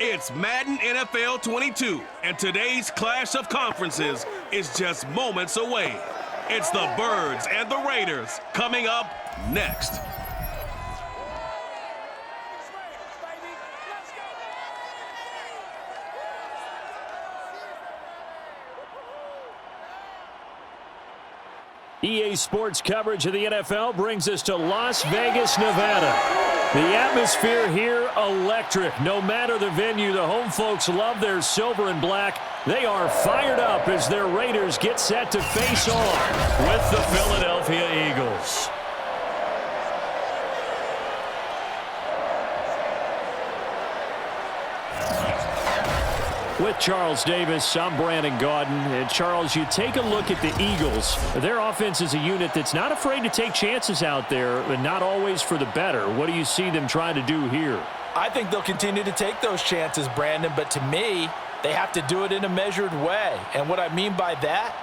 It's Madden NFL 22, and today's clash of conferences is just moments away. It's the Birds and the Raiders coming up next. EA Sports coverage of the NFL brings us to Las Vegas, Nevada. The atmosphere here, electric. No matter the venue, the home folks love their silver and black. They are fired up as their Raiders get set to face off with the Philadelphia Eagles. With Charles Davis, I'm Brandon Gaudin. And Charles, you take a look at the Eagles. Their offense is a unit that's not afraid to take chances out there, but not always for the better. What do you see them trying to do here? I think they'll continue to take those chances, Brandon, but to me, they have to do it in a measured way. And what I mean by that,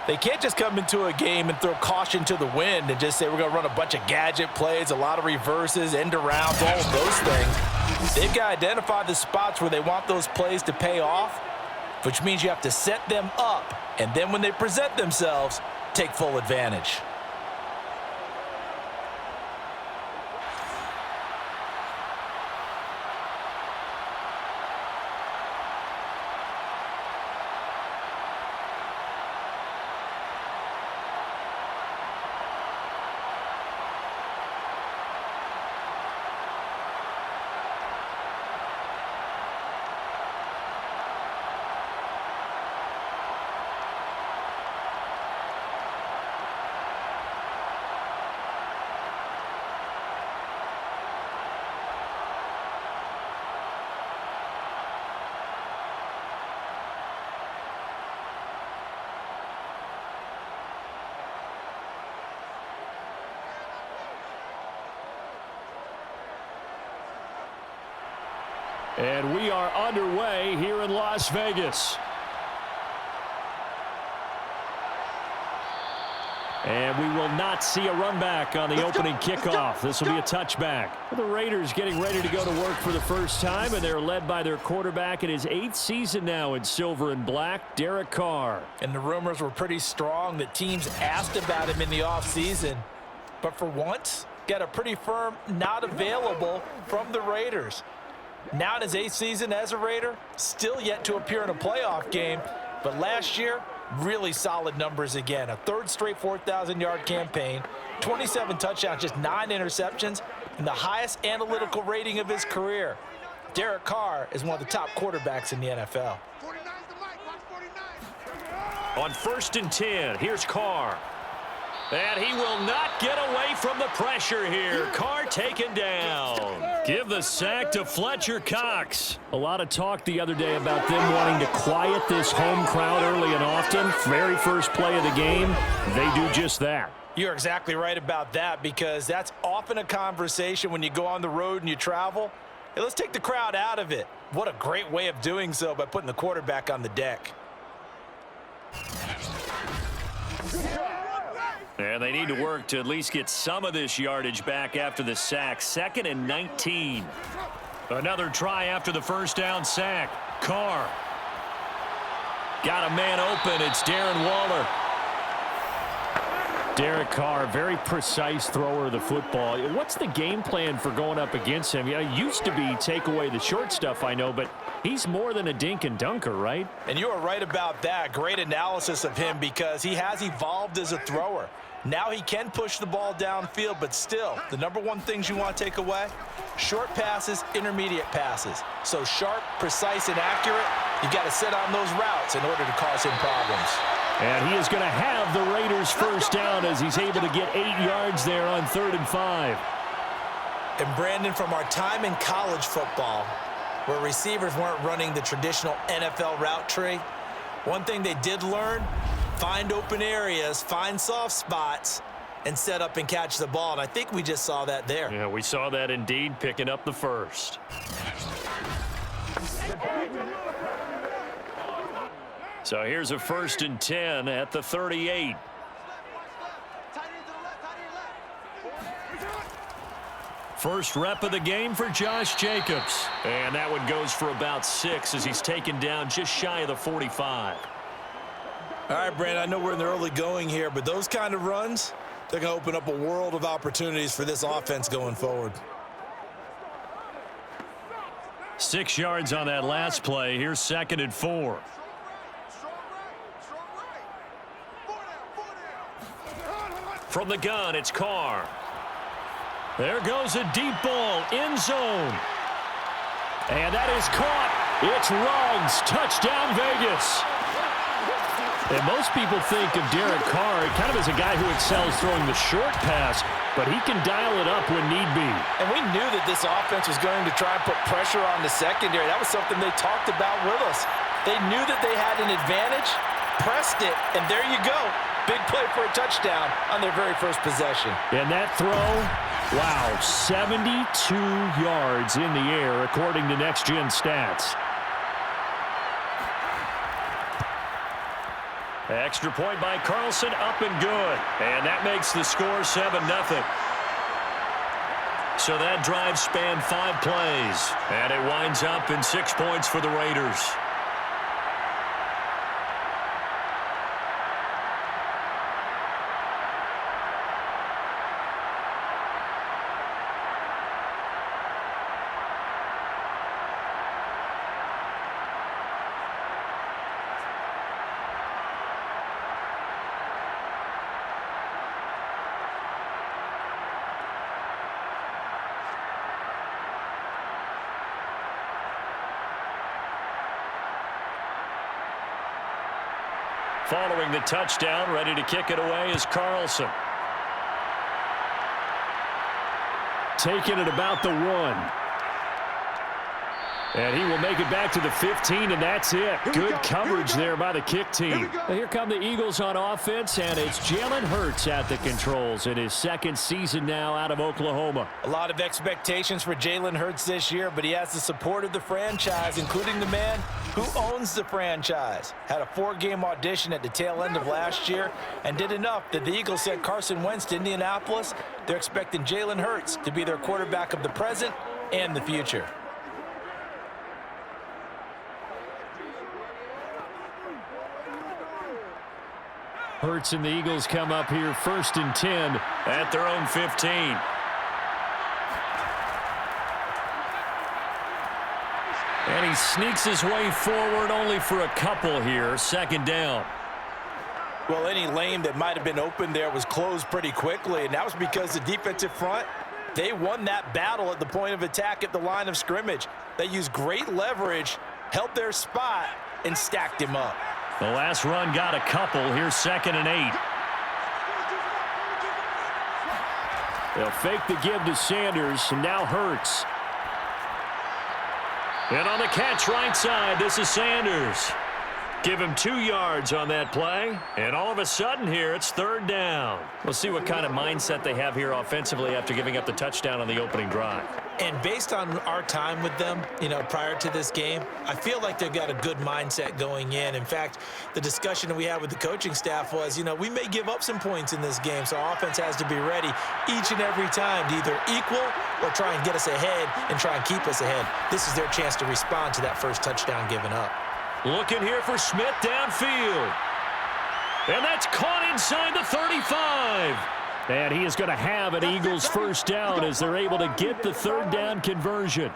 they can't just come into a game and throw caution to the wind and just say we're going to run a bunch of gadget plays, a lot of reverses, end arounds, all of those things. They've got to identify the spots where they want those plays to pay off, which means you have to set them up, and then when they present themselves, take full advantage. And we are underway here in Las Vegas. And we will not see a run back on the opening kickoff. This will be a touchback. The Raiders getting ready to go to work for the first time, and they're led by their quarterback in his 8th season now in silver and black, Derek Carr. And the rumors were pretty strong that teams asked about him in the offseason. But for once, got a pretty firm not available from the Raiders. Now in his 8th season as a Raider, still yet to appear in a playoff game. But last year, really solid numbers again. A 3rd straight 4,000-yard campaign, 27 touchdowns, just 9 interceptions, and the highest analytical rating of his career. Derek Carr is one of the top quarterbacks in the NFL. On 1st and 10, here's Carr. And he will not get away from the pressure here. Carr taken down. Give the sack to Fletcher Cox. A lot of talk the other day about them wanting to quiet this home crowd early and often. Very first play of the game, they do just that. You're exactly right about that, because that's often a conversation when you go on the road and you travel. Hey, let's take the crowd out of it. What a great way of doing so by putting the quarterback on the deck. And they need to work to at least get some of this yardage back after the sack. 2nd and 19. Another try after the first down sack. Carr. Got a man open. It's Darren Waller. Derek Carr, very precise thrower of the football. What's the game plan for going up against him? Yeah, it used to be take away the short stuff, I know, but he's more than a dink and dunker, right? And you are right about that. Great analysis of him, because he has evolved as a thrower. Now he can push the ball downfield, but still, the number one things you want to take away, short passes, intermediate passes. So sharp, precise, and accurate, you got to sit on those routes in order to cause him problems. And he is going to have the Raiders first down as he's able to get 8 yards there on 3rd and 5. And Brandon, from our time in college football, where receivers weren't running the traditional NFL route tree, one thing they did learn, find open areas, find soft spots, and set up and catch the ball. And I think we just saw that there. Yeah, we saw that indeed, picking up the first. So here's a 1st and 10 at the 38. First rep of the game for Josh Jacobs. And that one goes for about 6 as he's taken down just shy of the 45. All right, Brandon, I know we're in the early going here, but those kind of runs, they're going to open up a world of opportunities for this offense going forward. 6 yards on that last play. Here's 2nd and 4. From the gun, it's Carr. There goes a deep ball, end zone. And that is caught. It's Ruggs. Touchdown, Vegas. And most people think of Derek Carr kind of as a guy who excels throwing the short pass, but he can dial it up when need be. And we knew that this offense was going to try and put pressure on the secondary. That was something they talked about with us. They knew that they had an advantage, pressed it, and there you go. Big play for a touchdown on their very first possession. And that throw, wow, 72 yards in the air according to Next Gen Stats. Extra point by Carlson, up and good. And that makes the score 7-0. So that drive spanned 5 plays. And it winds up in 6 points for the Raiders. Following the touchdown, ready to kick it away is Carlson. Taking it about the 1. And he will make it back to the 15, and that's it. Good coverage there by the kick team. Here come the Eagles on offense, and it's Jalen Hurts at the controls in his 2nd season now out of Oklahoma. A lot of expectations for Jalen Hurts this year, but he has the support of the franchise, including the man who owns the franchise. Had a 4-game audition at the tail end of last year and did enough that the Eagles sent Carson Wentz to Indianapolis. They're expecting Jalen Hurts to be their quarterback of the present and the future. Hurts and the Eagles come up here 1st and 10 at their own 15. And he sneaks his way forward only for a couple here. 2nd down. Well, any lane that might have been open there was closed pretty quickly, and that was because the defensive front, they won that battle at the point of attack at the line of scrimmage. They used great leverage, held their spot, and stacked him up. The last run got a couple. Here's 2nd and 8. They'll fake the give to Sanders, and now Hurts. And on the catch right side, this is Sanders. Give him 2 yards on that play. And all of a sudden here, it's 3rd down. We'll see what kind of mindset they have here offensively after giving up the touchdown on the opening drive. And based on our time with them, prior to this game, I feel like they've got a good mindset going in. In fact, the discussion that we had with the coaching staff was, we may give up some points in this game, so our offense has to be ready each and every time to either equal or try and get us ahead and try and keep us ahead. This is their chance to respond to that first touchdown given up. Looking here for Smith downfield. And that's caught inside the 35. And he is going to have an Eagles first down as they're able to get the 3rd down conversion.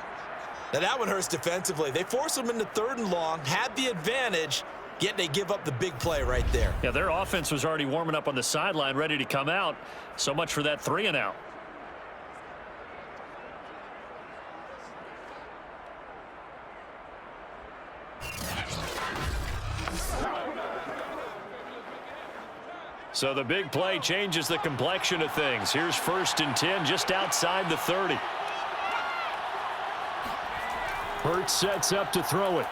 Now that one hurts defensively. They force them into 3rd and long, had the advantage, yet they give up the big play right there. Yeah, their offense was already warming up on the sideline, ready to come out. So much for that 3 and out. So the big play changes the complexion of things. Here's 1st and 10 just outside the 30. Hurts sets up to throw it.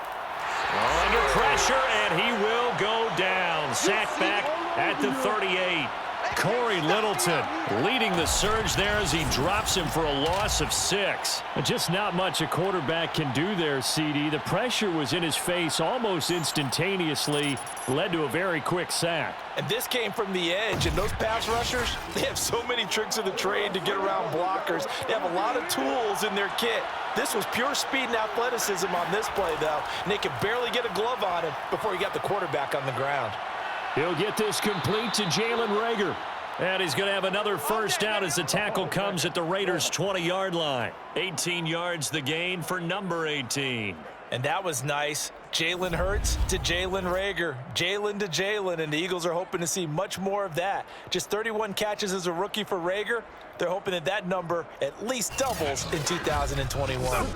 Under pressure, and he will go down. Sacked back at the 38. Corey Littleton leading the surge there as he drops him for a loss of 6. Just not much a quarterback can do there, CD. The pressure was in his face almost instantaneously, led to a very quick sack. And this came from the edge, and those pass rushers, they have so many tricks of the trade to get around blockers. They have a lot of tools in their kit. This was pure speed and athleticism on this play, though, and they could barely get a glove on him before he got the quarterback on the ground. He'll get this complete to Jalen Reagor. And he's going to have another first down as the tackle comes at the Raiders' 20-yard line. 18 yards the gain for number 18. And that was nice. Jalen Hurts to Jalen Reagor. Jalen to Jalen, and the Eagles are hoping to see much more of that. Just 31 catches as a rookie for Reagor. They're hoping that that number at least doubles in 2021.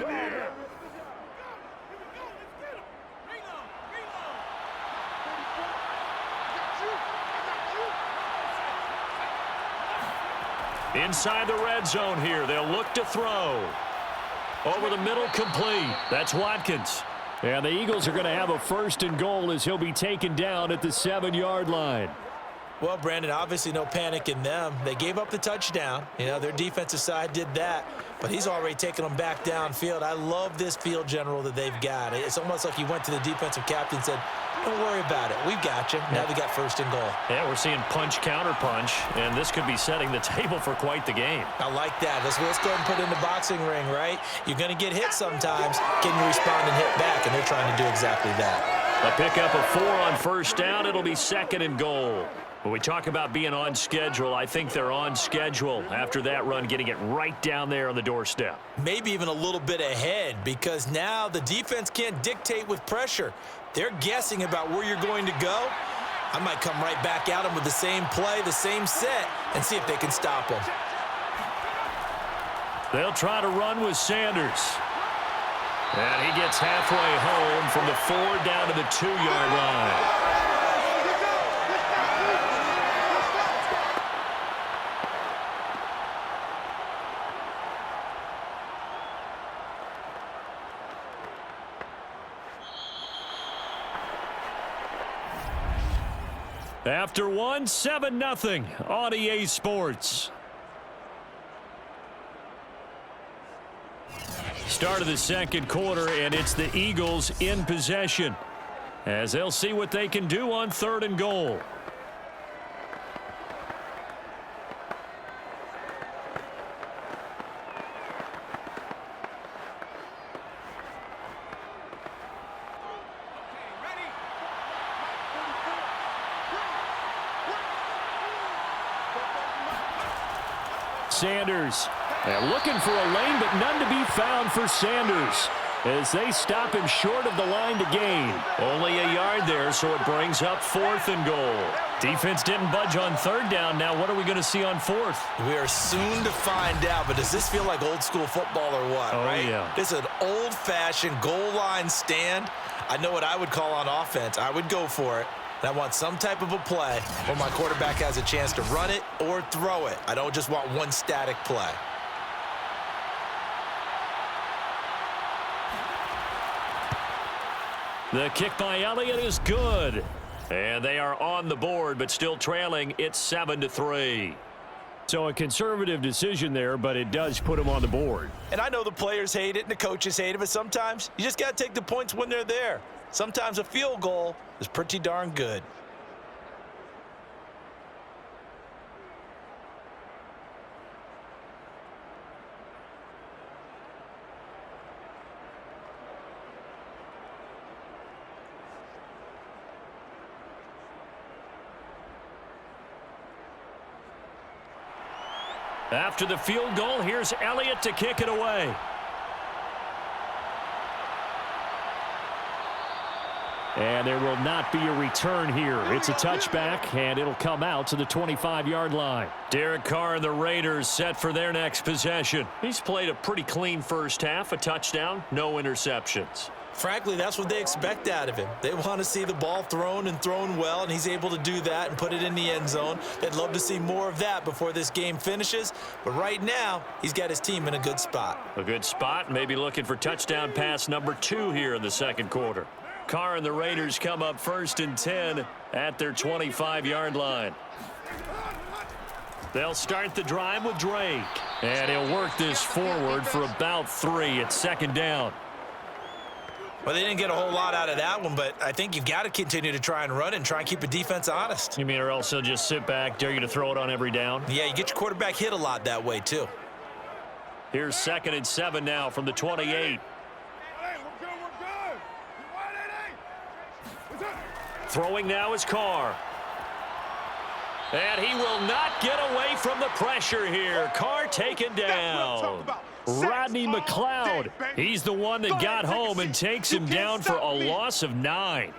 Inside the red zone here, they'll look to throw. Over the middle, complete. That's Watkins. And the Eagles are going to have a first and goal as he'll be taken down at the 7-yard line. Well, Brandon, obviously no panic in them. They gave up the touchdown. You know, their defensive side did that, but he's already taken them back downfield. I love this field general that they've got. It's almost like he went to the defensive captain and said, don't worry about it. We've got you. Now they got first and goal. Yeah, we're seeing punch, counter punch, and this could be setting the table for quite the game. I like that. Let's go ahead and put it in the boxing ring, right? You're going to get hit sometimes. Can you respond and hit back? And they're trying to do exactly that. A pickup of 4 on first down. It'll be second and goal. When we talk about being on schedule, I think they're on schedule after that run, getting it right down there on the doorstep. Maybe even a little bit ahead, because now the defense can't dictate with pressure. They're guessing about where you're going to go. I might come right back at them with the same play, the same set, and see if they can stop them. They'll try to run with Sanders. And he gets halfway home from the 4 down to the 2-yard line. After 1, 7-0 on EA Sports. Start of the second quarter, and it's the Eagles in possession as they'll see what they can do on 3rd and goal. Sanders looking for a lane, but none to be found for Sanders as they stop him short of the line to gain. Only a yard there, so it brings up 4th and goal. Defense didn't budge on 3rd down. Now what are we going to see on 4th? We are soon to find out, but does this feel like old school football or what, right? Yeah. This is an old-fashioned goal line stand. I know what I would call on offense. I would go for it. And I want some type of a play where my quarterback has a chance to run it or throw it. I don't just want one static play. The kick by Elliott is good. And they are on the board, but still trailing. It's 7-3. So a conservative decision there, but it does put them on the board. And I know the players hate it and the coaches hate it, but sometimes you just got to take the points when they're there. Sometimes a field goal is pretty darn good. After the field goal, here's Elliott to kick it away. And there will not be a return here. It's a touchback, and it'll come out to the 25-yard line. Derek Carr and the Raiders set for their next possession. He's played a pretty clean first half, a touchdown, no interceptions. Frankly, that's what they expect out of him. They want to see the ball thrown and thrown well, and he's able to do that and put it in the end zone. They'd love to see more of that before this game finishes, but right now, he's got his team in a good spot. A good spot, maybe looking for touchdown pass number 2 here in the second quarter. Carr and the Raiders come up 1st and 10 at their 25-yard line. They'll start the drive with Drake. And he'll work this forward for about 3 at second down. Well, they didn't get a whole lot out of that one, but I think you've got to continue to try and run and try and keep the defense honest. You mean or else he'll just sit back, dare you to throw it on every down? Yeah, you get your quarterback hit a lot that way, too. Here's 2nd and 7 now from the 28. Throwing now is Carr. And he will not get away from the pressure here. Carr taken down. Rodney McLeod. He's the one that got home and takes him down for a loss of 9.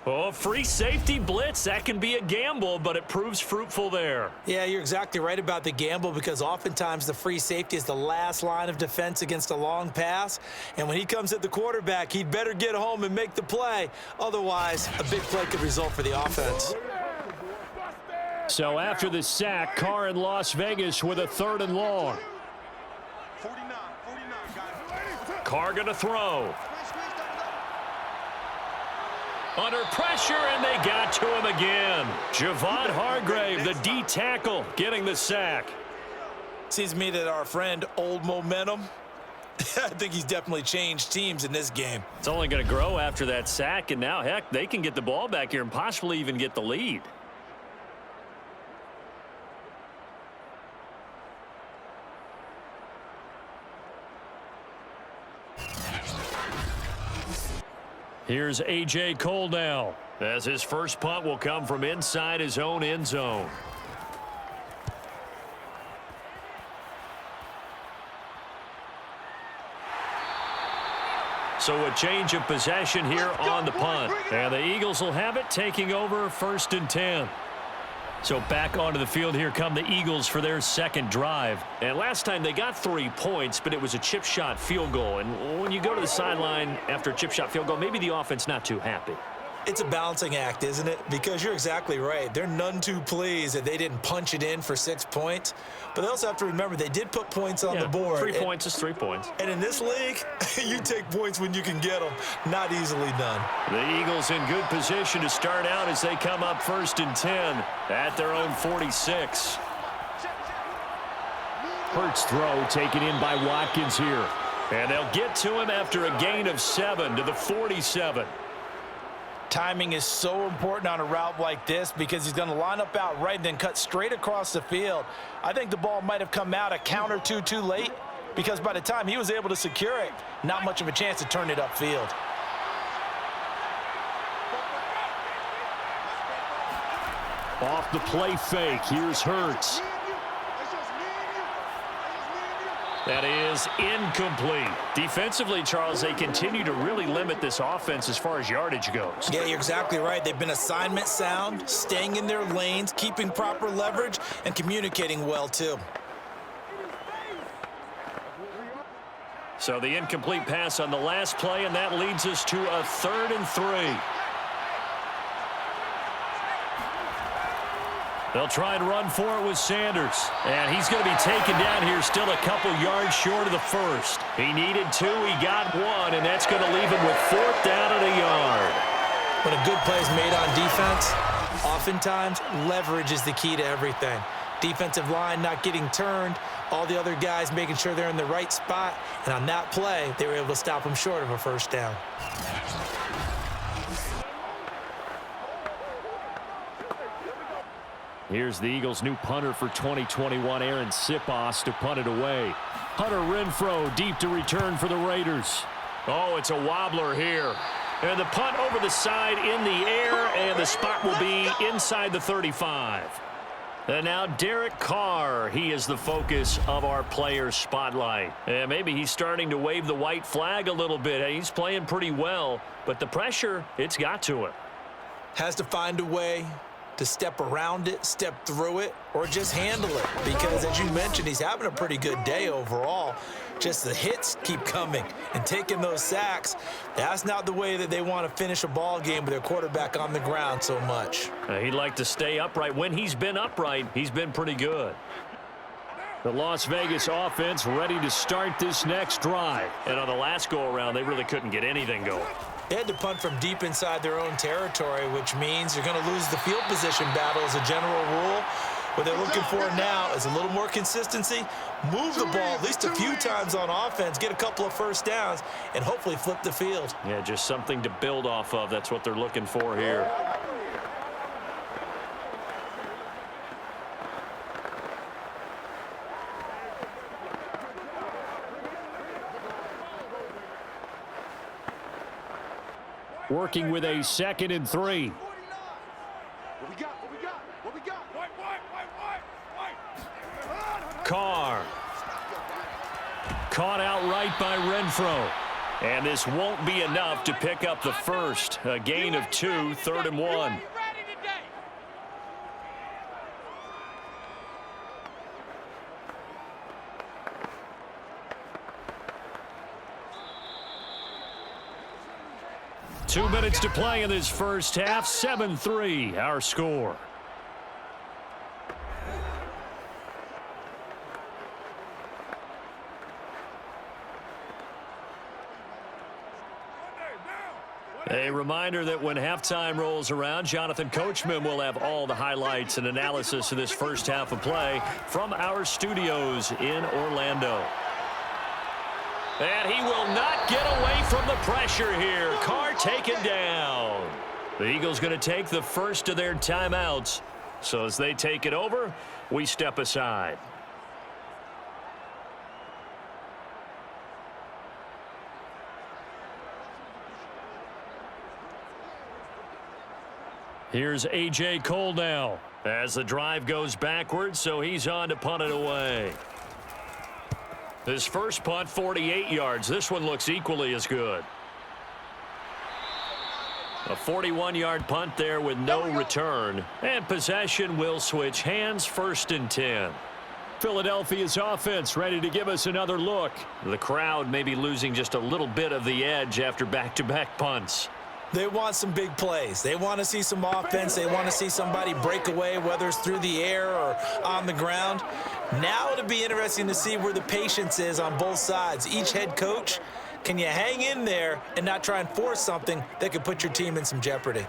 Oh, free safety blitz. That can be a gamble, but it proves fruitful there. Yeah, you're exactly right about the gamble because oftentimes the free safety is the last line of defense against a long pass. And when he comes at the quarterback, he'd better get home and make the play. Otherwise, a big play could result for the offense. So after the sack, Carr in Las Vegas with a 3rd and long. Carr going to throw. Under pressure, and they got to him again. Javon Hargrave, the D tackle, getting the sack. Seems to me that our friend Old Momentum, I think he's definitely changed teams in this game. It's only going to grow after that sack, and now, heck, they can get the ball back here and possibly even get the lead. Here's A.J. Cole now, as his first punt will come from inside his own end zone. So a change of possession here on the punt. And the Eagles will have it, taking over 1st and 10. So back onto the field here come the Eagles for their 2nd drive. And last time they got 3 points, but it was a chip shot field goal. And when you go to the sideline after a chip shot field goal, maybe the offense not too happy. It's a balancing act, isn't it? Because you're exactly right. They're none too pleased that they didn't punch it in for 6 points. But they also have to remember they did put points on the board. 3 points is 3 points. And in this league, you take points when you can get them. Not easily done. The Eagles in good position to start out as they come up 1st and 10 at their own 46. Hurts throw taken in by Watkins here. And they'll get to him after a gain of 7 to the 47. Timing is so important on a route like this because he's going to line up out right and then cut straight across the field. I think the ball might have come out a count or two too late because by the time he was able to secure it, not much of a chance to turn it upfield. Off the play fake, here's Hurts. That is incomplete. Defensively, Charles, they continue to really limit this offense as far as yardage goes. Yeah, you're exactly right. They've been assignment sound, staying in their lanes, keeping proper leverage, and communicating well, too. So the incomplete pass on the last play, and that leads us to a 3rd and 3. They'll try and run for it with Sanders. And he's going to be taken down here still a couple yards short of the 1st. He needed 2, he got 1, and that's going to leave him with 4th down and a yard. When a good play is made on defense, oftentimes leverage is the key to everything. Defensive line not getting turned, all the other guys making sure they're in the right spot, and on that play, they were able to stop him short of a 1st down. Here's the Eagles' new punter for 2021, Aaron Sipos, to punt it away. Hunter Renfrow deep to return for the Raiders. Oh, it's a wobbler here. And the punt over the side in the air, and the spot will be inside the 35. And now Derek Carr, he is the focus of our player spotlight. And maybe he's starting to wave the white flag a little bit. He's playing pretty well, but the pressure, it's got to him. Has to find a way to step around it, step through it, or just handle it. Because, as you mentioned, he's having a pretty good day overall. Just the hits keep coming and taking those sacks. That's not the way that they want to finish a ball game with their quarterback on the ground so much. He'd like to stay upright. When he's been upright, he's been pretty good. The Las Vegas offense ready to start this next drive. And on the last go-around, they really couldn't get anything going. They had to punt from deep inside their own territory, which means you're going to lose the field position battle as a general rule. What they're looking for now is a little more consistency, move the ball at least a few times on offense, get a couple of first downs, and hopefully flip the field. Yeah, just something to build off of. That's what they're looking for here. Working with a 2nd and 3. Carr. Caught outright by Renfro. And this won't be enough to pick up the first. A gain of 2, 3rd and 1. Two minutes to play in this first half. 7-3, our score. A reminder that when halftime rolls around, Jonathan Coachman will have all the highlights and analysis of this first half of play from our studios in Orlando. And he will not get away from the pressure here. Carr taken down. The Eagles going to take the first of their timeouts. So as they take it over, we step aside. Here's A.J. Cole now as the drive goes backwards, so he's on to punt it away. His first punt, 48 yards. This one looks equally as good. A 41-yard punt there with no return. And possession will switch hands, 1st and 10. Philadelphia's offense ready to give us another look. The crowd may be losing just a little bit of the edge after back-to-back punts. They want some big plays. They want to see some offense. They want to see somebody break away, whether it's through the air or on the ground. Now it'll be interesting to see where the patience is on both sides. Each head coach, can you hang in there and not try and force something that could put your team in some jeopardy?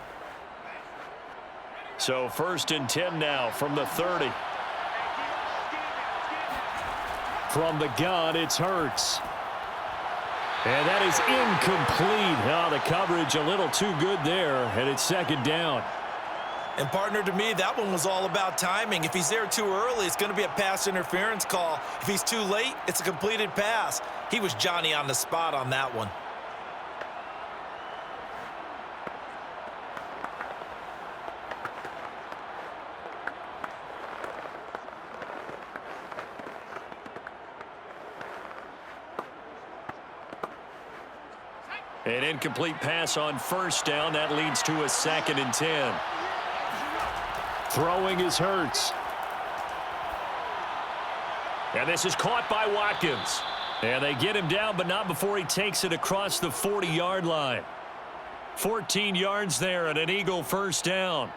So 1st and 10 now from the 30. From the gun, it's Hurts. And that is incomplete. Oh, the coverage a little too good there, and it's 2nd down. And, partner, to me, that one was all about timing. If he's there too early, it's going to be a pass interference call. If he's too late, it's a completed pass. He was Johnny on the spot on that one. An incomplete pass on 1st down. That leads to a 2nd and 10. Throwing is Hurts. And this is caught by Watkins. And they get him down, but not before he takes it across the 40-yard line. 14 yards there and an Eagle 1st down.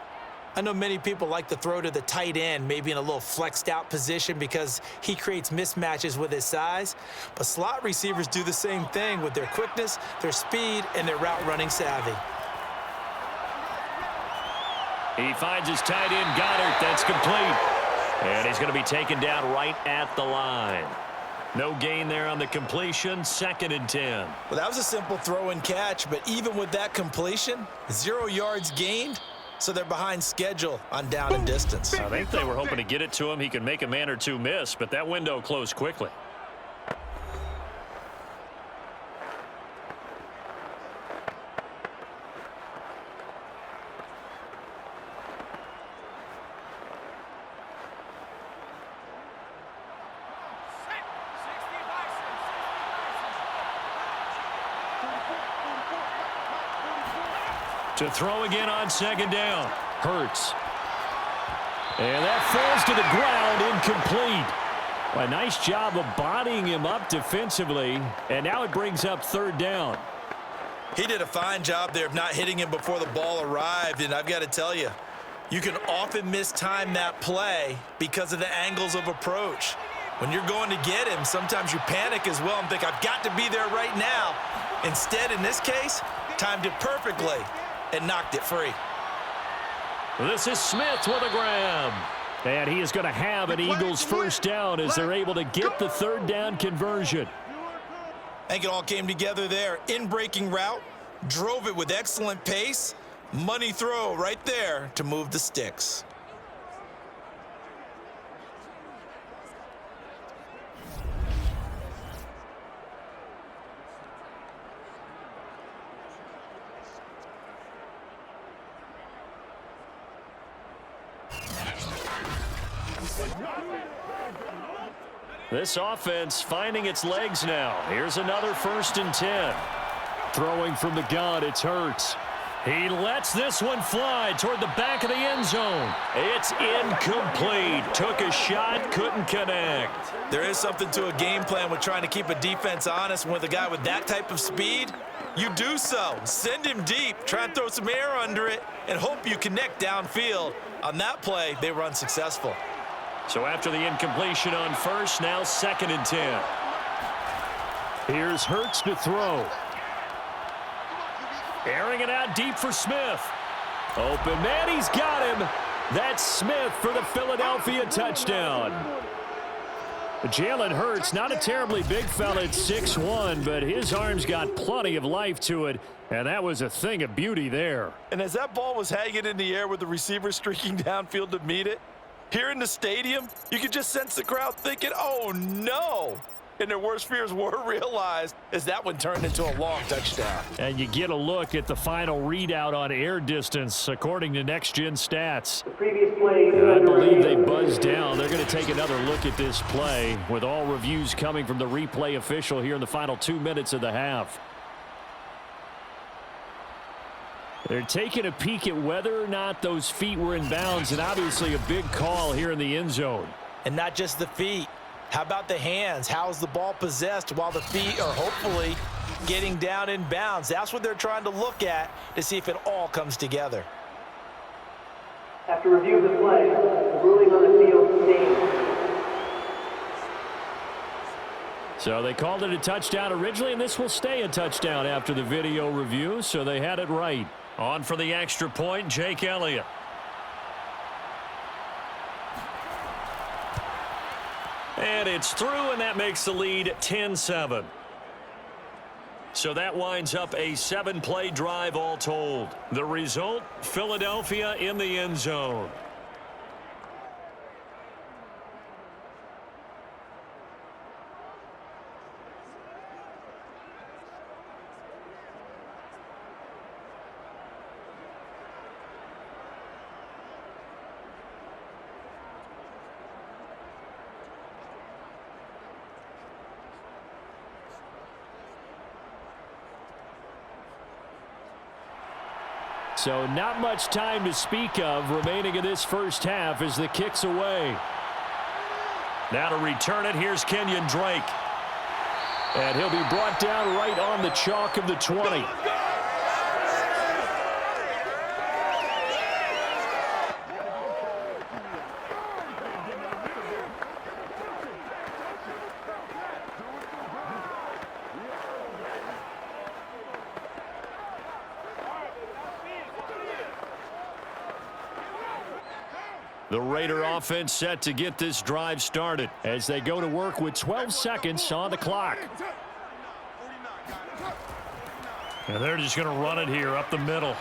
I know many people like to throw to the tight end, maybe in a little flexed out position because he creates mismatches with his size. But slot receivers do the same thing with their quickness, their speed, and their route running savvy. He finds his tight end, Goddard. That's complete. And he's going to be taken down right at the line. No gain there on the completion, 2nd and 10. Well, that was a simple throw and catch, but even with that completion, 0 yards gained. So they're behind schedule on down and distance. I think they were hoping to get it to him. He could make a man or two miss, but that window closed quickly. To throw again on 2nd down. Hurts. And that falls to the ground, incomplete. A nice job of bodying him up defensively, and now it brings up 3rd down. He did a fine job there of not hitting him before the ball arrived, and I've got to tell you, you can often mistime that play because of the angles of approach. When you're going to get him, sometimes you panic as well and think, I've got to be there right now. Instead, in this case, timed it perfectly and knocked it free. This is Smith with a grab. And he is going to have an Eagles first down as they're able to get the third down conversion. I think it all came together there. In-breaking route, drove it with excellent pace. Money throw right there to move the sticks. This offense finding its legs now. Here's another 1st and 10. Throwing from the gun, it's Hurts. He lets this one fly toward the back of the end zone. It's incomplete. Took a shot, couldn't connect. There is something to a game plan with trying to keep a defense honest. With a guy with that type of speed, you do so. Send him deep, try and throw some air under it, and hope you connect downfield. On that play, they were unsuccessful. So after the incompletion on first, now 2nd and 10. Here's Hurts to throw. Airing it out deep for Smith. Open man, he's got him. That's Smith for the Philadelphia touchdown. Jalen Hurts, not a terribly big fella at 6'1", but his arm's got plenty of life to it, and that was a thing of beauty there. And as that ball was hanging in the air with the receiver streaking downfield to meet it, here in the stadium, you could just sense the crowd thinking, oh no! And their worst fears were realized as that one turned into a long touchdown. And you get a look at the final readout on air distance, according to Next Gen Stats. I believe they buzzed down. They're going to take another look at this play, with all reviews coming from the replay official here in the final 2 minutes of the half. They're taking a peek at whether or not those feet were in bounds, and obviously a big call here in the end zone. And not just the feet. How about the hands? How's the ball possessed while the feet are hopefully getting down in bounds? That's what they're trying to look at to see if it all comes together. After review of the play, the ruling on the field stands. So they called it a touchdown originally, and this will stay a touchdown after the video review, so they had it right. On for the extra point, Jake Elliott. And it's through, and that makes the lead 10-7. So that winds up a 7-play drive all told. The result, Philadelphia in the end zone. So not much time to speak of remaining in this first half as the kick's away. Now to return it, here's Kenyon Drake. And he'll be brought down right on the chalk of the 20. The Raider offense set to get this drive started as they go to work with 12 seconds on the clock. And they're just going to run it here up the middle.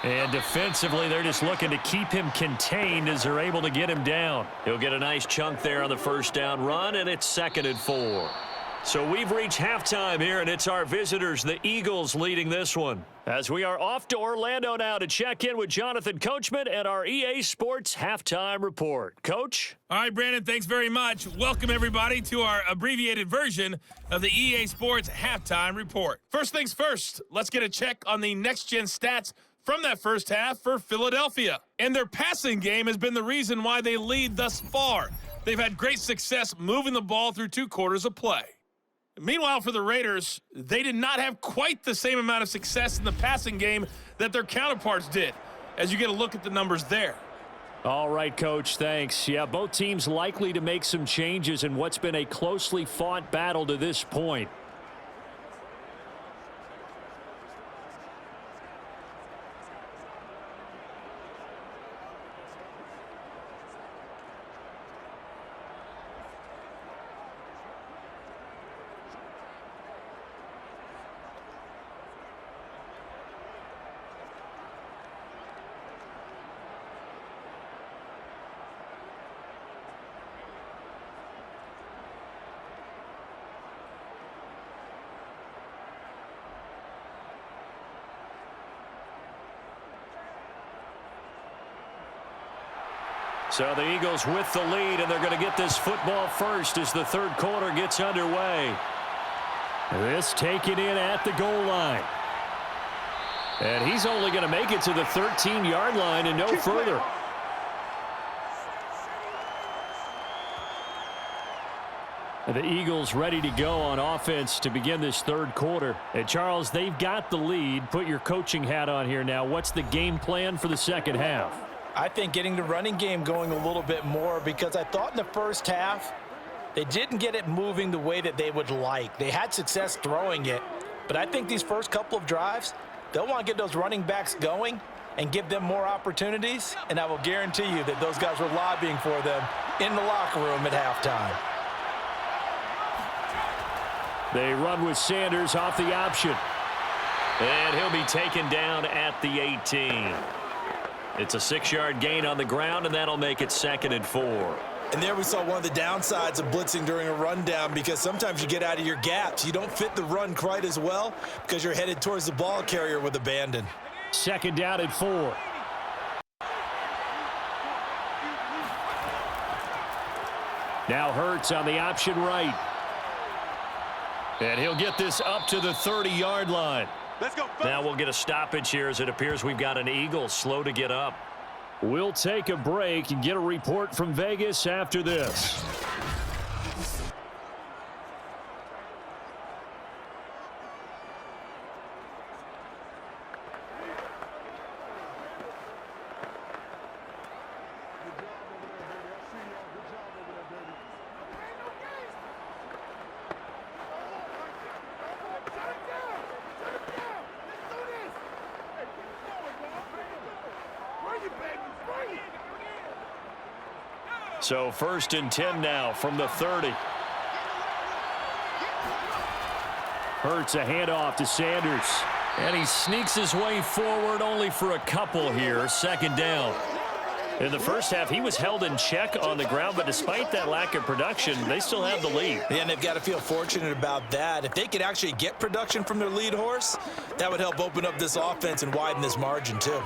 And defensively, they're just looking to keep him contained as they're able to get him down. He'll get a nice chunk there on the first down run, and it's 2nd and 4. So we've reached halftime here, and it's our visitors, the Eagles, leading this one. As we are off to Orlando now to check in with Jonathan Coachman and our EA Sports Halftime Report. Coach? All right, Brandon, thanks very much. Welcome, everybody, to our abbreviated version of the EA Sports Halftime Report. First things first, let's get a check on the next-gen stats from that first half for Philadelphia. And their passing game has been the reason why they lead thus far. They've had great success moving the ball through 2 quarters of play. Meanwhile, for the Raiders, they did not have quite the same amount of success in the passing game that their counterparts did, as you get a look at the numbers there. All right, Coach, thanks. Yeah, both teams likely to make some changes in what's been a closely fought battle to this point. So the Eagles with the lead, and they're going to get this football first as the third quarter gets underway. This taken in at the goal line. And he's only going to make it to the 13-yard line and no further. The Eagles ready to go on offense to begin this third quarter. And Charles, they've got the lead. Put your coaching hat on here now. What's the game plan for the second half? I think getting the running game going a little bit more, because I thought in the first half they didn't get it moving the way that they would like. They had success throwing it, but I think these first couple of drives, they'll want to get those running backs going and give them more opportunities, and I will guarantee you that those guys were lobbying for them in the locker room at halftime. They run with Sanders off the option. And he'll be taken down at the 18. It's a 6-yard gain on the ground, and that'll make it 2nd and 4. And there we saw one of the downsides of blitzing during a rundown, because sometimes you get out of your gaps. You don't fit the run quite as well because you're headed towards the ball carrier with abandon. 2nd down and 4. Now Hurts on the option right. And he'll get this up to the 30-yard line. Let's go. Now we'll get a stoppage here as it appears we've got an Eagle slow to get up. We'll take a break and get a report from Vegas after this. So 1st and 10 now from the 30. Hurts a handoff to Sanders. And he sneaks his way forward only for a couple here. 2nd down. In the first half, he was held in check on the ground, but despite that lack of production, they still have the lead. And they've got to feel fortunate about that. If they could actually get production from their lead horse, that would help open up this offense and widen this margin too.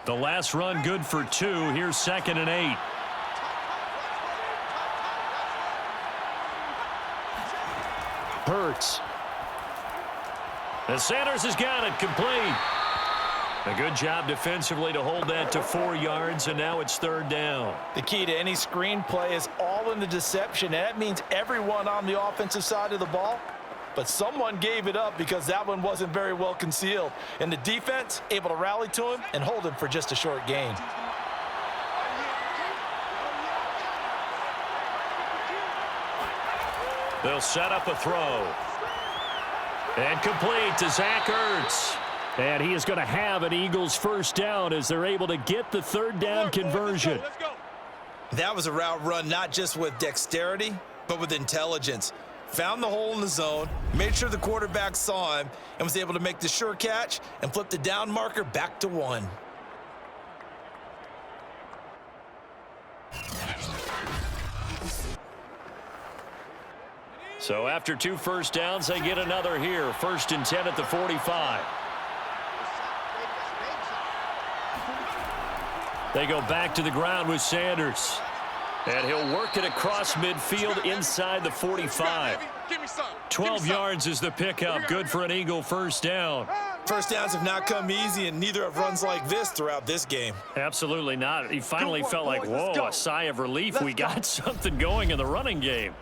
The last run good for 2. Here's 2nd and 8. Hurts. And Sanders has got it complete. A good job defensively to hold that to 4 yards, and now it's 3rd down. The key to any screen play is all in the deception, and that means everyone on the offensive side of the ball. But someone gave it up because that one wasn't very well concealed. And the defense able to rally to him and hold him for just a short gain. They'll set up a throw. And complete to Zach Ertz. And he is going to have an Eagles 1st down as they're able to get the 3rd down conversion. That was a route run not just with dexterity, but with intelligence. Found the hole in the zone, made sure the quarterback saw him, and was able to make the sure catch and flip the down marker back to 1. So after 2 first downs, they get another here. 1st and 10 at the 45. They go back to the ground with Sanders. And he'll work it across midfield inside the 45. 12 yards is the pickup. Good for an Eagle 1st down. First downs have not come easy, and neither have runs like this throughout this game. Absolutely not. He finally felt like, whoa, a sigh of relief. We got something going in the running game.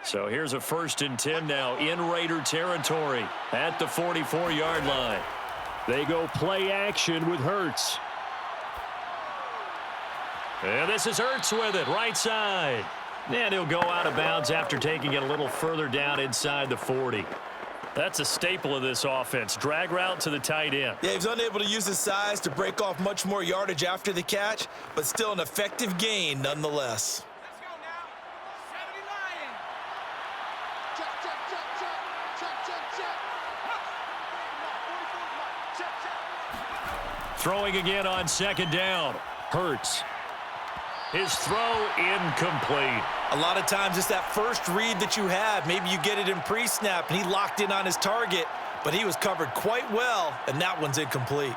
So here's a 1st and 10 now in Raider territory at the 44-yard line. They go play action with Hurts. And this is Hurts with it, right side. And he'll go out of bounds after taking it a little further down inside the 40. That's a staple of this offense. Drag route to the tight end. Yeah, he was unable to use his size to break off much more yardage after the catch, but still an effective gain nonetheless. Throwing again on second down. Hurts. His throw incomplete. A lot of times it's that first read that you have. Maybe you get it in pre-snap, and he locked in on his target, but he was covered quite well, and that one's incomplete.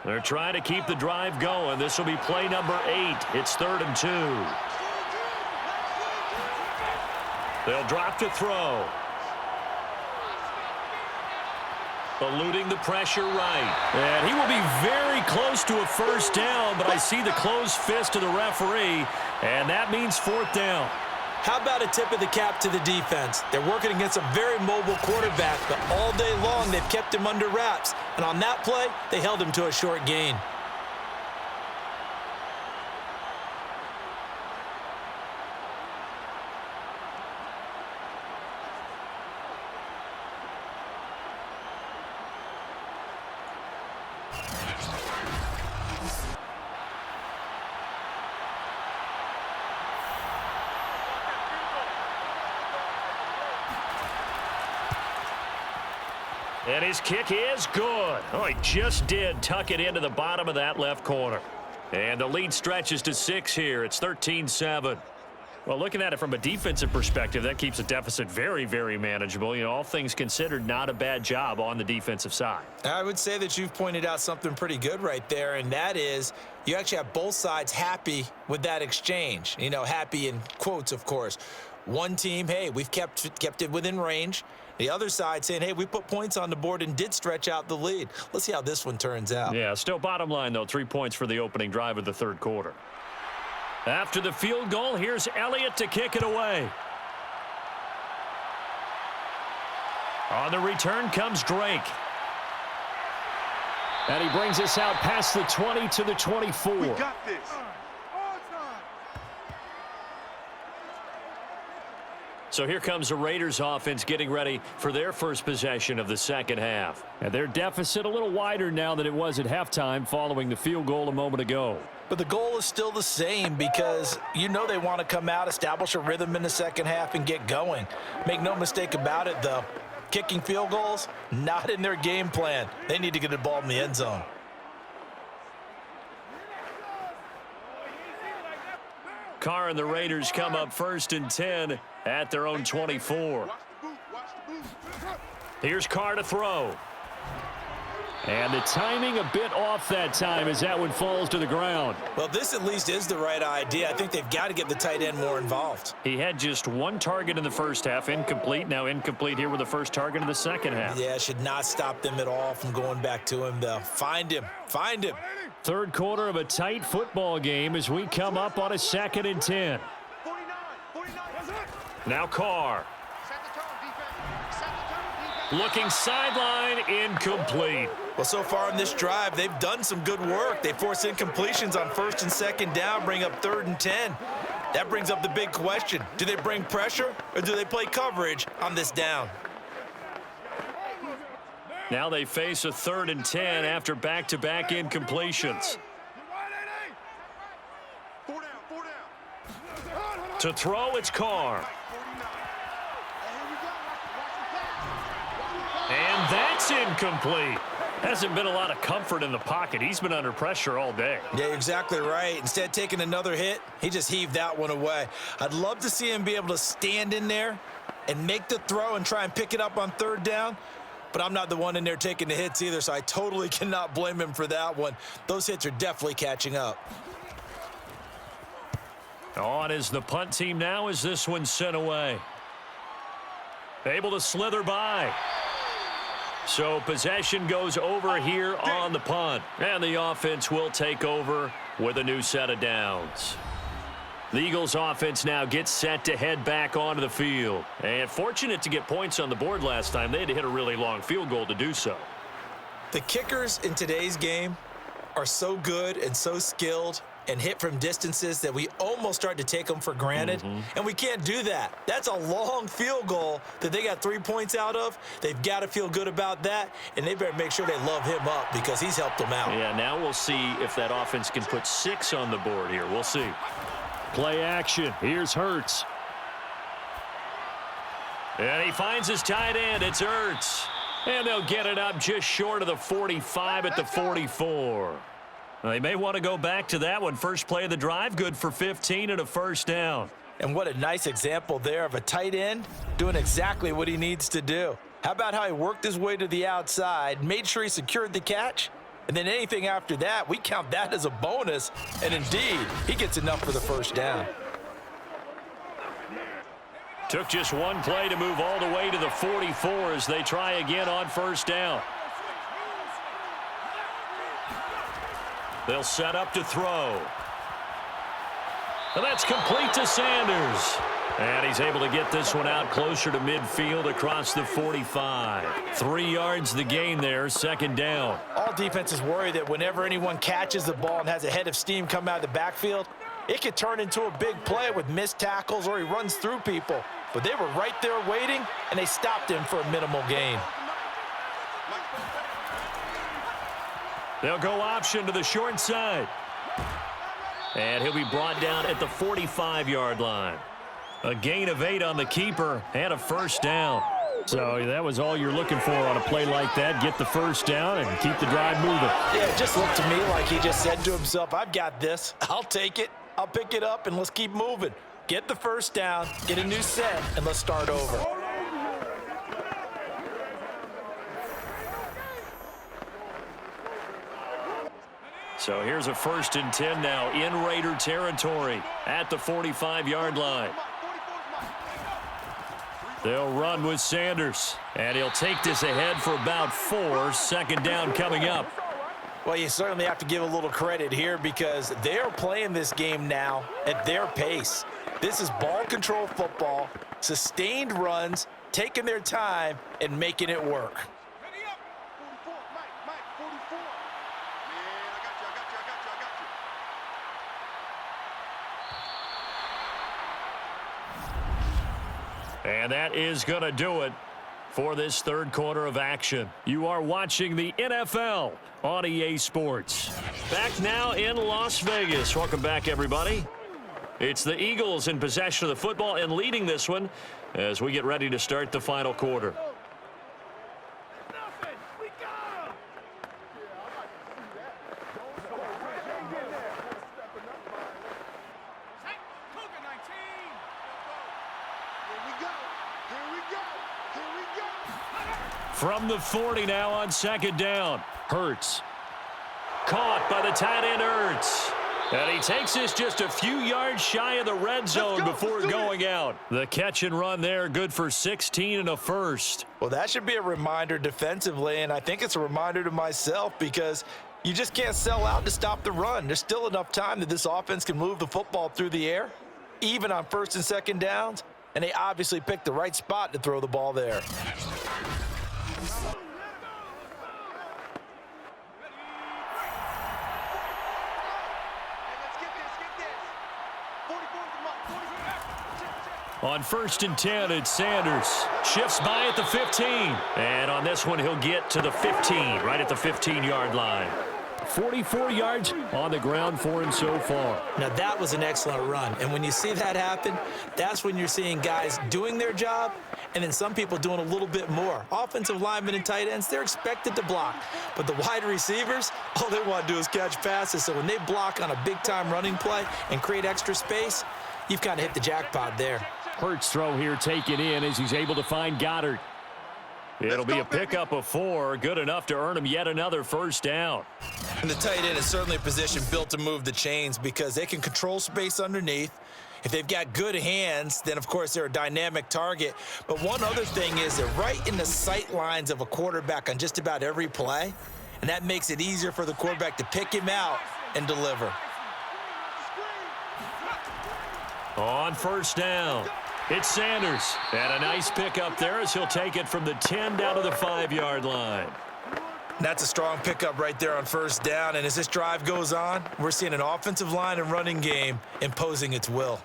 They're trying to keep the drive going. This will be play number 8. It's 3rd and 2. They'll drop to throw. Eluding the pressure right. And he will be very close to a first down, but I see the closed fist of the referee, and that means 4th down. How about a tip of the cap to the defense? They're working against a very mobile quarterback, but all day long they've kept him under wraps. And on that play, they held him to a short gain. And his kick is good. Oh, he just did tuck it into the bottom of that left corner. And the lead stretches to 6 here. It's 13-7. Well, looking at it from a defensive perspective, that keeps the deficit very, very manageable. You know, all things considered, not a bad job on the defensive side. I would say that you've pointed out something pretty good right there, and that is you actually have both sides happy with that exchange. You know, happy in quotes, of course. One team, hey, we've kept it within range. The other side saying, hey, we put points on the board and did stretch out the lead. Let's see how this one turns out. Yeah, still bottom line, though, 3 points for the opening drive of the 3rd quarter. After the field goal, here's Elliott to kick it away. On the return comes Drake. And he brings us out past the 20 to the 24. We got this. So here comes the Raiders offense getting ready for their first possession of the second half. And their deficit a little wider now than it was at halftime following the field goal a moment ago. But the goal is still the same because you know they want to come out, establish a rhythm in the second half, and get going. Make no mistake about it, though. Kicking field goals, not in their game plan. They need to get the ball in the end zone. Carr and the Raiders come up 1st and 10 at their own 24. Here's Carr to throw. And the timing a bit off that time as that one falls to the ground. Well, this at least is the right idea. I think they've got to get the tight end more involved. He had just 1 target in the first half, incomplete. Now incomplete here with the first target in the second half. Yeah, should not stop them at all from going back to him, though. Find him. Find him. 3rd quarter of a tight football game as we come up on a 2nd and 10. Now Carr. Looking sideline, incomplete. Well, so far in this drive, they've done some good work. They force incompletions on 1st and 2nd down, bring up 3rd and 10. That brings up the big question. Do they bring pressure or do they play coverage on this down? Now they face a 3rd and 10 after back-to-back incompletions. To throw, it's Carr. And that's incomplete. Hasn't been a lot of comfort in the pocket. He's been under pressure all day. Yeah, you're exactly right. Instead of taking another hit, he just heaved that one away. I'd love to see him be able to stand in there and make the throw and try and pick it up on 3rd down. But I'm not the one in there taking the hits either, so I totally cannot blame him for that one. Those hits are definitely catching up. On is the punt team now as this one's sent away. Able to slither by. So possession goes over here on the punt. And the offense will take over with a new set of downs. The Eagles offense now gets set to head back onto the field. And fortunate to get points on the board last time. They had to hit a really long field goal to do so. The kickers in today's game are so good and so skilled, and hit from distances that we almost start to take them for granted. And we can't do that. That's a long field goal that they got 3 points out of. They've got to feel good about that, and they better make sure they love him up because he's helped them out. Yeah, now we'll see if that offense can put 6 on the board here. We'll see. Play action. Here's Hurts. And he finds his tight end. It's Hurts. And they'll get it up just short of the 45 at the 44. They may want to go back to that one. First play of the drive, good for 15 and a first down. And what a nice example there of a tight end doing exactly what he needs to do. How about how he worked his way to the outside, made sure he secured the catch, and then anything after that, we count that as a bonus. And indeed, he gets enough for the first down. Took just one play to move all the way to the 44 as they try again on first down. They'll set up to throw. And that's complete to Sanders. And he's able to get this one out closer to midfield across the 45. 3 yards the gain there, second down. All defenses worry that whenever anyone catches the ball and has a head of steam come out of the backfield, it could turn into a big play with missed tackles or he runs through people. But they were right there waiting, and they stopped him for a minimal gain. They'll go option to the short side. And he'll be brought down at the 45-yard line. A gain of 8 on the keeper and a first down. So that was all you're looking for on a play like that. Get the first down and keep the drive moving. Yeah, it just looked to me like he just said to himself, I've got this. I'll take it. I'll pick it up, and let's keep moving. Get the first down, get a new set, and let's start over. So here's a 1st and 10 now in Raider territory at the 45-yard line. They'll run with Sanders, and he'll take this ahead for about 4. Second down coming up. Well, you certainly have to give a little credit here because they're playing this game now at their pace. This is ball control football, sustained runs, taking their time, and making it work. And that is going to do it for this third quarter of action. You are watching the NFL on EA Sports. Back now in Las Vegas. Welcome back, everybody. It's the Eagles in possession of the football and leading this one as we get ready to start the final quarter. From the 40 now on second down. Hurts. Caught by the tight end Hurts. And he takes this just a few yards shy of the red zone before going out. The catch and run there, good for 16 and a first. Well, that should be a reminder defensively, and I think it's a reminder to myself because you just can't sell out to stop the run. There's still enough time that this offense can move the football through the air, even on 1st and 2nd downs, and they obviously picked the right spot to throw the ball there. On 1st and 10, it's Sanders. Shifts by at the 15. And on this one, he'll get to the 15, right at the 15-yard line. 44 yards on the ground for him so far. Now, that was an excellent run. And when you see that happen, that's when you're seeing guys doing their job and then some people doing a little bit more. Offensive linemen and tight ends, they're expected to block. But the wide receivers, all they want to do is catch passes. So when they block on a big-time running play and create extra space, you've kind of hit the jackpot there. Hurts throw here taken in as he's able to find Goddard. It'll be a pickup of 4, good enough to earn him yet another first down. And the tight end is certainly a position built to move the chains because they can control space underneath. If they've got good hands, then, of course, they're a dynamic target. But one other thing is they're right in the sight lines of a quarterback on just about every play, and that makes it easier for the quarterback to pick him out and deliver. On first down, it's Sanders. And a nice pickup there as he'll take it from the 10 down to the 5-yard line. That's a strong pickup right there on first down, and as this drive goes on, we're seeing an offensive line and running game imposing its will.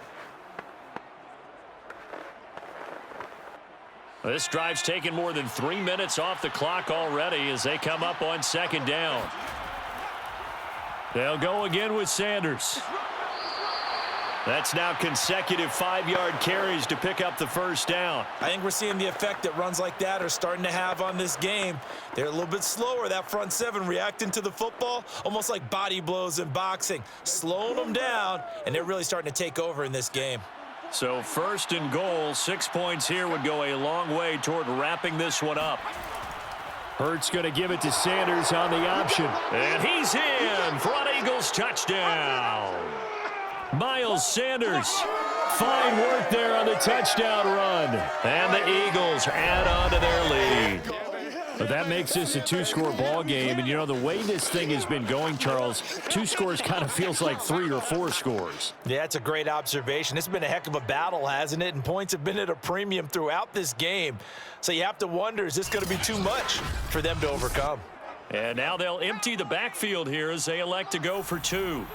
This drive's taken more than 3 minutes off the clock already as they come up on second down. They'll go again with Sanders. That's now consecutive 5-yard carries to pick up the first down. I think we're seeing the effect that runs like that are starting to have on this game. They're a little bit slower, that front seven, reacting to the football, almost like body blows in boxing, slowing them down, and they're really starting to take over in this game. So first and goal, 6 points here would go a long way toward wrapping this one up. Hurts going to give it to Sanders on the option. And he's in for an Eagles touchdown. Miles Sanders, fine work there on the touchdown run. And the Eagles add on to their lead. But that makes this a 2-score ball game. And, you know, the way this thing has been going, Charles, 2 scores kind of feels like 3 or 4 scores. Yeah, that's a great observation. It's been a heck of a battle, hasn't it? And points have been at a premium throughout this game. So you have to wonder, is this going to be too much for them to overcome? And now they'll empty the backfield here as they elect to go for 2.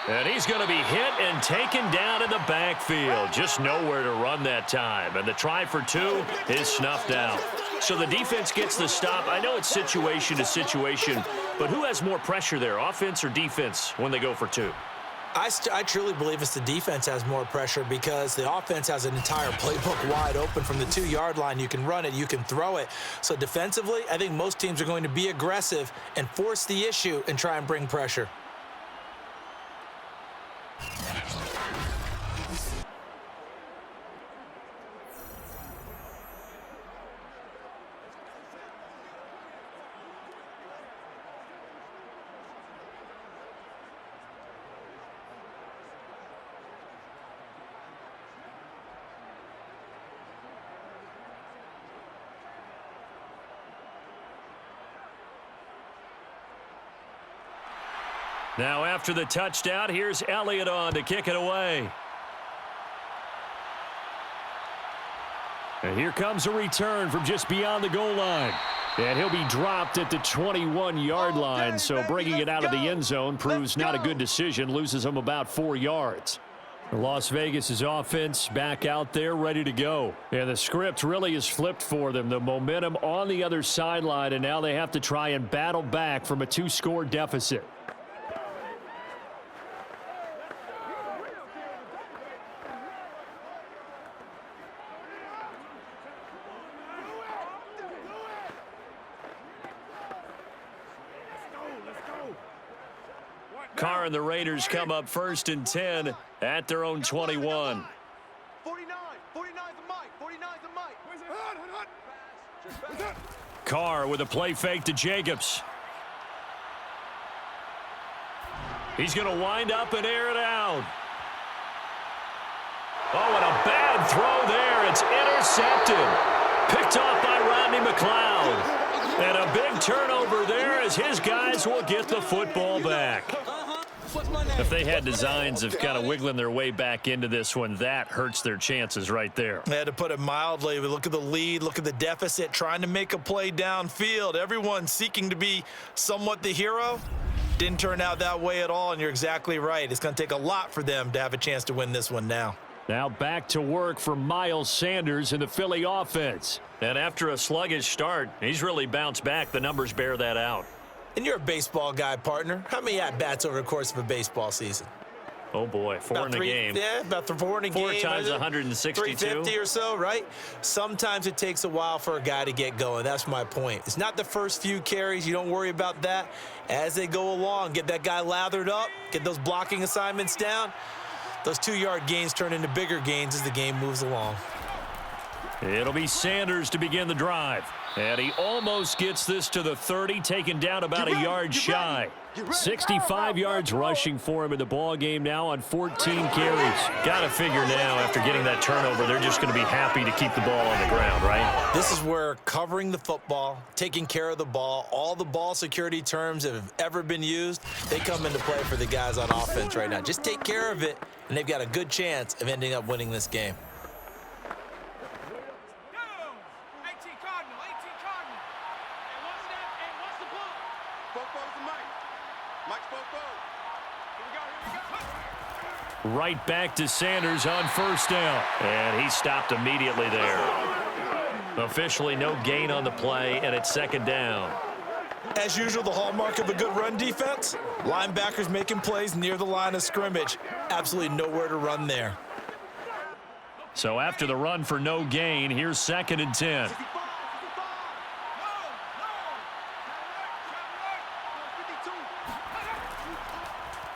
And he's going to be hit and taken down in the backfield. Just nowhere to run that time. And the try for 2 is snuffed out. So the defense gets the stop. I know it's situation to situation, but who has more pressure there, offense or defense, when they go for 2? I truly believe it's the defense has more pressure because the offense has an entire playbook wide open from the 2-yard line. You can run it, you can throw it. So defensively, I think most teams are going to be aggressive and force the issue and try and bring pressure. Now after the touchdown, here's Elliott on to kick it away. And here comes a return from just beyond the goal line. And he'll be dropped at the 21-yard line, so bringing it out of the end zone proves not a good decision, loses him about 4 yards. Las Vegas' offense back out there ready to go. And the script really is flipped for them. The momentum on the other sideline, and now they have to try and battle back from a 2-score deficit. Carr and the Raiders come up first and 10 at their own 21. 49's a mic. Carr with a play fake to Jacobs. He's going to wind up and air it out. Oh, and a bad throw there. It's intercepted. Picked off by Rodney McLeod. And a big turnover there as his guys will get the football back. If they had designs of kind of wiggling their way back into this one, that hurts their chances right there. They had to put it mildly. We look at the lead, look at the deficit, trying to make a play downfield. Everyone seeking to be somewhat the hero. Didn't turn out that way at all, and you're exactly right. It's going to take a lot for them to have a chance to win this one now. Now back to work for Miles Sanders in the Philly offense. And after a sluggish start, he's really bounced back. The numbers bear that out. And you're a baseball guy, partner. How many at-bats over the course of a baseball season? Oh, boy, 4 in a game. Yeah, about 4 in a game. 4 times 162. 350 or so, right? Sometimes it takes a while for a guy to get going. That's my point. It's not the first few carries. You don't worry about that. As they go along, get that guy lathered up, get those blocking assignments down. Those 2-yard gains turn into bigger gains as the game moves along. It'll be Sanders to begin the drive. And he almost gets this to the 30, taken down about a yard shy. 65 yards rushing for him in the ball game now on 14 carries. Got to figure now after getting that turnover, they're just going to be happy to keep the ball on the ground, right? This is where covering the football, taking care of the ball, all the ball security terms that have ever been used, they come into play for the guys on offense right now. Just take care of it, and they've got a good chance of ending up winning this game. Right back to Sanders on first down. And he stopped immediately there. Officially no gain on the play, and it's second down. As usual, the hallmark of a good run defense, linebackers making plays near the line of scrimmage. Absolutely nowhere to run there. So after the run for no gain, here's 2nd and 10.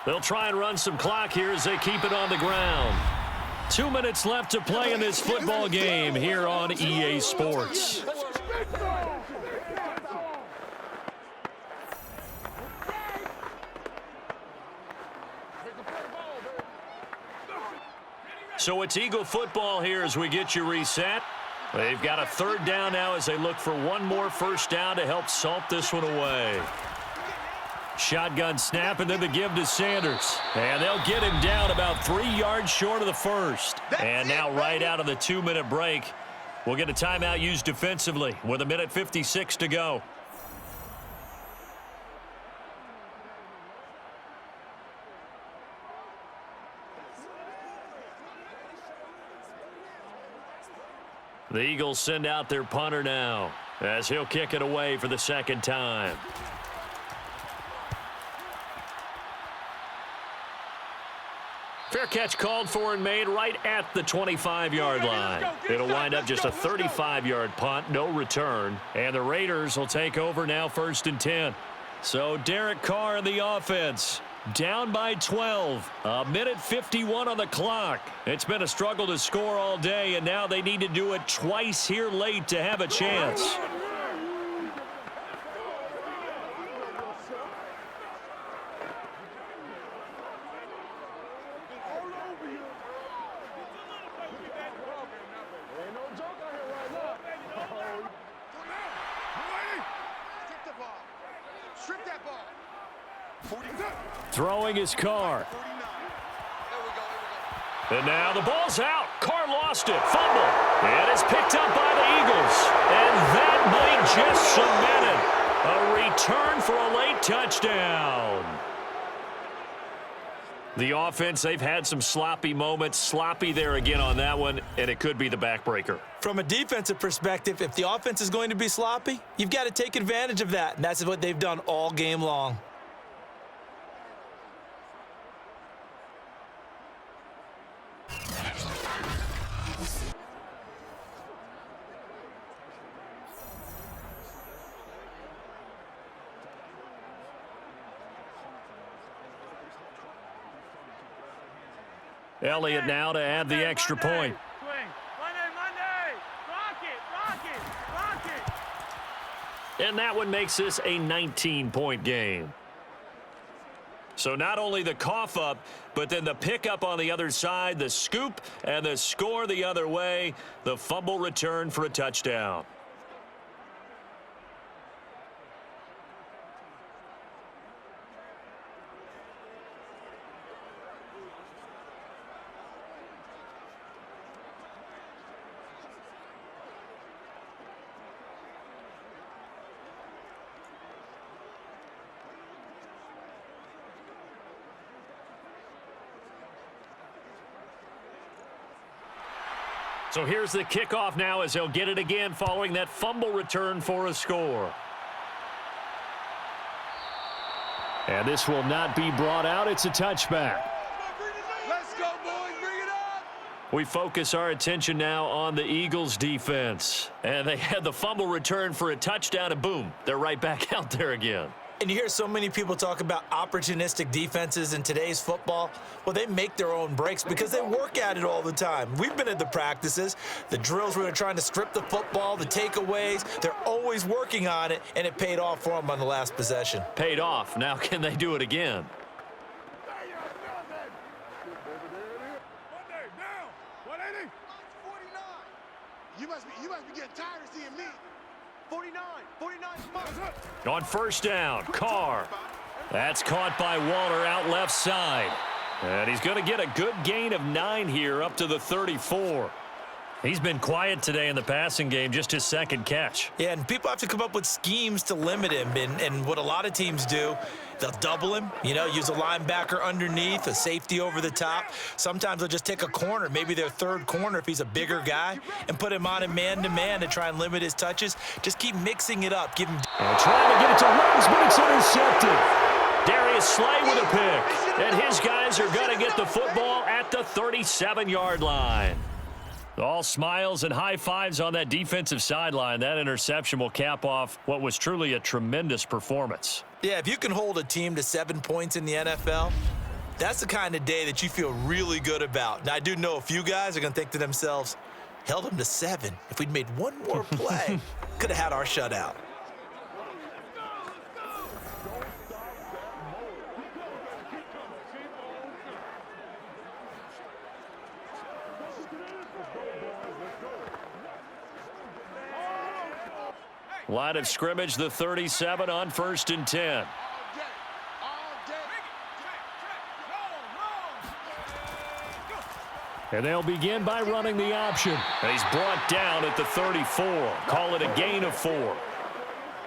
They'll try and run some clock here as they keep it on the ground. 2 minutes left to play in this football game here on EA Sports. So it's Eagle football here as we get you reset. They've got a 3rd down now as they look for one more first down to help salt this one away. Shotgun snap, and then the give to Sanders. And they'll get him down about 3 yards short of the first. And now right out of the 2-minute break, we'll get a timeout used defensively with 1:56 to go. The Eagles send out their punter now as he'll kick it away for the 2nd time. Fair catch called for and made right at the 25-yard line. It'll wind up just a 35-yard punt, no return. And the Raiders will take over now 1st and 10. So Derek Carr in the offense. Down by 12. 1:51 on the clock. It's been a struggle to score all day, and now they need to do it twice here late to have a chance. Throwing his Carr. And now the ball's out. Carr lost it. Fumble. And it's picked up by the Eagles. And that might just cement it. A return for a late touchdown. The offense, they've had some sloppy moments. Sloppy there again on that one, and it could be the backbreaker. From a defensive perspective, if the offense is going to be sloppy, you've got to take advantage of that, and that's what they've done all game long. Elliott now to add the extra point. And that one makes this a 19-point game. So not only the cough up, but then the pickup on the other side, the scoop, and the score the other way, the fumble return for a touchdown. So here's the kickoff now as they'll get it again following that fumble return for a score. And this will not be brought out. It's a touchback. Let's go, boys. Bring it up. We focus our attention now on the Eagles defense. And they had the fumble return for a touchdown, and boom, they're right back out there again. And you hear so many people talk about opportunistic defenses in today's football. Well, they make their own breaks because they work at it all the time. We've been at the practices, the drills where they're trying to strip the football, the takeaways. They're always working on it, and it paid off for them on the last possession. Paid off. Now can they do it again? You must be getting tired of seeing me. 49, On first down, Carr. That's caught by Waller out left side. And he's going to get a good gain of 9 here up to the 34. He's been quiet today in the passing game, just his second catch. Yeah, and people have to come up with schemes to limit him. And what a lot of teams do, they'll double him, use a linebacker underneath, a safety over the top. Sometimes they'll just take a corner, maybe their third corner if he's a bigger guy, and put him on a man-to-man to try and limit his touches. Just keep mixing it up. Give him. And trying to get it to Rose, but it's intercepted. Darius Slay with a pick. And his guys are going to get the football at the 37-yard line. All smiles and high fives on that defensive sideline. That interception will cap off what was truly a tremendous performance. Yeah, if you can hold a team to 7 points in the NFL, that's the kind of day that you feel really good about. Now, I do know a few guys are going to think to themselves, held them to 7. If we'd made one more play, could have had our shutout. Line of scrimmage, the 37 on 1st and 10. And they'll begin by running the option. And he's brought down at the 34. Call it a gain of 4.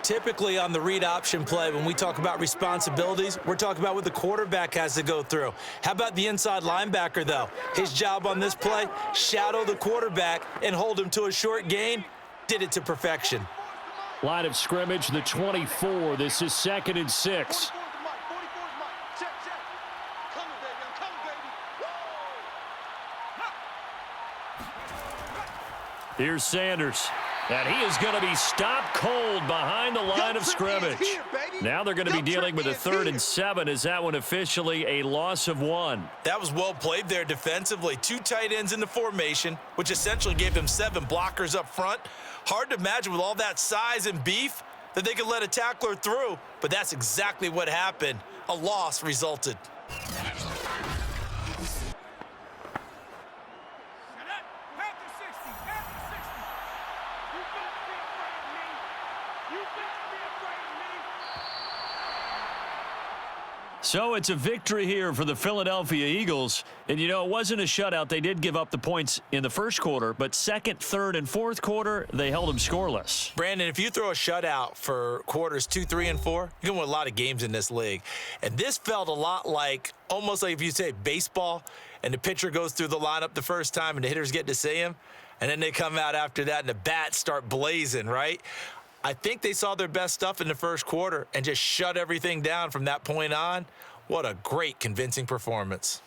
Typically on the read option play, when we talk about responsibilities, we're talking about what the quarterback has to go through. How about the inside linebacker, though? His job on this play, shadow the quarterback and hold him to a short gain. Did it to perfection. Line of scrimmage, the 24. This is 2nd and 6. Here's Sanders. And he is going to be stopped cold behind the line of scrimmage. Now they're going to be dealing with a 3rd and 7. Is that one officially a loss of 1? That was well played there defensively. 2 tight ends in the formation, which essentially gave them 7 blockers up front. Hard to imagine with all that size and beef that they could let a tackler through, but that's exactly what happened. A loss resulted. So it's a victory here for the Philadelphia Eagles. And, it wasn't a shutout. They did give up the points in the first quarter, but 2nd, 3rd, and 4th quarter, they held them scoreless. Brandon, if you throw a shutout for quarters 2, 3, and 4, you're going to win a lot of games in this league. And this felt a lot like, almost like if you say baseball, and the pitcher goes through the lineup the first time and the hitters get to see him, and then they come out after that and the bats start blazing, right? I think they saw their best stuff in the first quarter and just shut everything down from that point on. What a great, convincing performance.